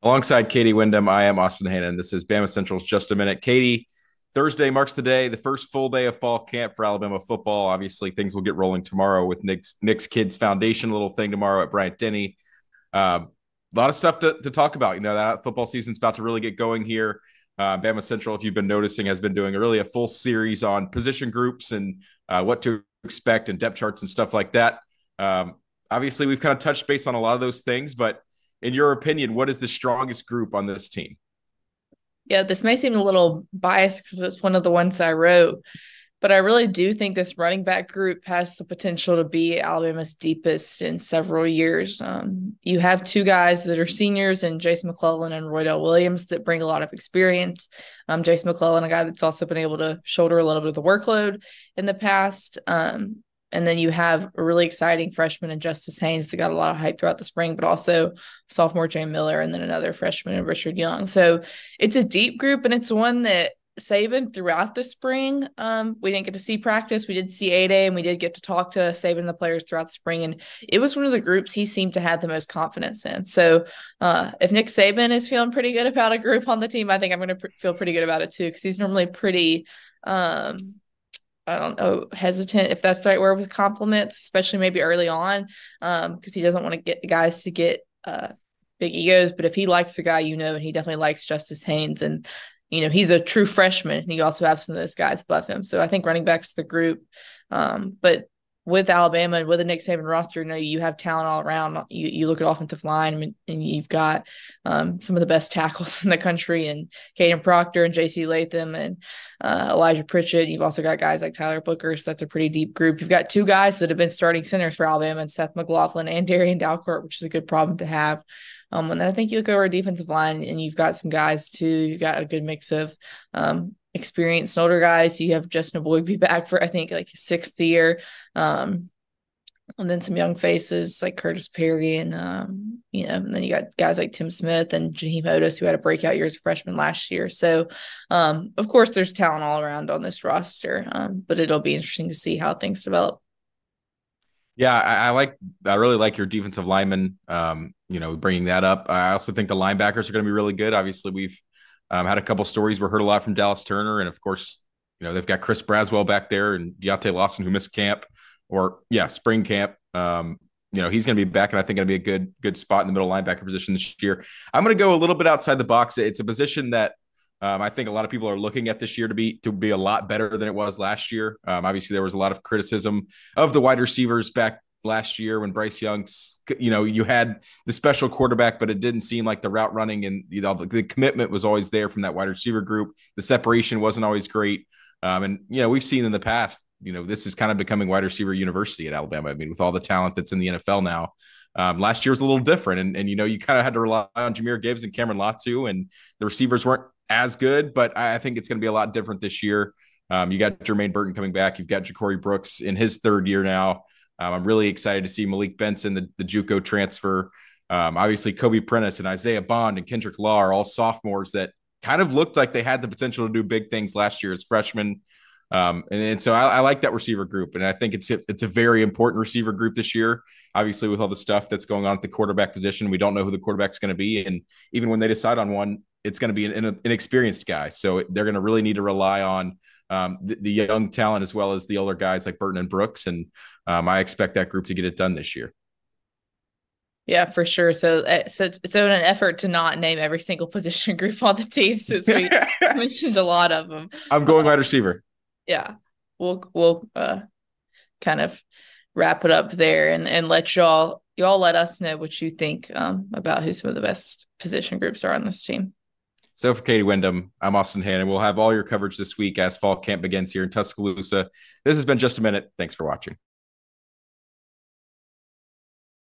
Alongside Katie Wyndham, I am Austin Hannon. This is Bama Central's Just a Minute. Katie, Thursday marks the day, the first full day of fall camp for Alabama football. Obviously, things will get rolling tomorrow with Nick's Kids Foundation little thing tomorrow at Bryant Denny. A lot of stuff to talk about. That football season's about to really get going here. Bama Central, if you've been noticing, has been doing a full series on position groups and what to expect and depth charts and stuff like that. Obviously, we've kind of touched base on a lot of those things, but in your opinion, what is the strongest group on this team? Yeah, this may seem a little biased because it's one of the ones I wrote, but I really do think this running back group has the potential to be Alabama's deepest in several years. You have two guys that are seniors in Jason McClellan and Roydell Williams that bring a lot of experience. Jason McClellan, a guy that's also been able to shoulder a little bit of the workload in the past. And then you have a really exciting freshman in Justice Haynes that got a lot of hype throughout the spring, but also sophomore Jay Miller and then another freshman in Richard Young. So it's a deep group, and it's one that Saban throughout the spring. We didn't get to see practice. We did see A-Day, and we did get to talk to Saban and the players throughout the spring. And it was one of the groups he seemed to have the most confidence in. So if Nick Saban is feeling pretty good about a group on the team, I think I'm going to feel pretty good about it too, because he's normally pretty I don't know, hesitant if that's the right word with compliments, especially maybe early on, because he doesn't want to get guys to get big egos. But if he likes the guy, and he definitely likes Justice Haynes, and he's a true freshman, and you also have some of those guys above him. So I think running back's the group. But with Alabama and with a Nick Saban roster, you have talent all around. You look at offensive line, and you've got some of the best tackles in the country, and Caden Proctor and J.C. Latham and Elijah Pritchett. You've also got guys like Tyler Booker, so that's a pretty deep group. You've got two guys that have been starting centers for Alabama, and Seth McLaughlin and Darian Dalcourt, which is a good problem to have. And I think you look over our defensive line, and you've got some guys too. You've got a good mix of experienced and older guys. You have Justin Eboigbe back for I think like his sixth year, and then some young faces like Curtis Perry, and and then you got guys like Tim Smith and Jaheim Otis, who had a breakout year as a freshman last year. So of course there's talent all around on this roster, but it'll be interesting to see how things develop. Yeah, I really like your defensive lineman. Bringing that up. I also think the linebackers are going to be really good. Obviously, we've had a couple stories. We heard a lot from Dallas Turner, and of course, they've got Chris Braswell back there and Deontay Lawson, who missed camp, spring camp. He's going to be back, and I think going to be a good spot in the middle linebacker position this year. I'm going to go a little bit outside the box. It's a position that I think a lot of people are looking at this year to be a lot better than it was last year. Obviously, there was a lot of criticism of the wide receivers back last year when Bryce Young's, you had the special quarterback, but it didn't seem like the route running and the commitment was always there from that wide receiver group. The separation wasn't always great. We've seen in the past, this is kind of becoming wide receiver university at Alabama. I mean, with all the talent that's in the NFL now. Last year was a little different, and you kind of had to rely on Jahmyr Gibbs and Cameron Latu, and the receivers weren't as good, but I think it's going to be a lot different this year. You got Jermaine Burton coming back. You've got Ja'Corey Brooks in his third year now. I'm really excited to see Malik Benson, the JUCO transfer. Obviously, Kobe Prentice and Isaiah Bond and Kendrick Law are all sophomores that kind of looked like they had the potential to do big things last year as freshmen. So I like that receiver group, and I think it's a very important receiver group this year. Obviously, with all the stuff that's going on at the quarterback position, we don't know who the quarterback's going to be, and even when they decide on one, it's going to be an inexperienced guy. So they're going to really need to rely on the young talent as well as the older guys like Burton and Brooks, and I expect that group to get it done this year. Yeah, for sure. So in an effort to not name every single position group on the team, since we mentioned a lot of them, I'm going wide receiver. Yeah, we'll kind of wrap it up there, and let y'all let us know what you think about who some of the best position groups are on this team. So for Katie Wyndham, I'm Austin Hannon. We'll have all your coverage this week as fall camp begins here in Tuscaloosa. This has been Just a Minute. Thanks for watching.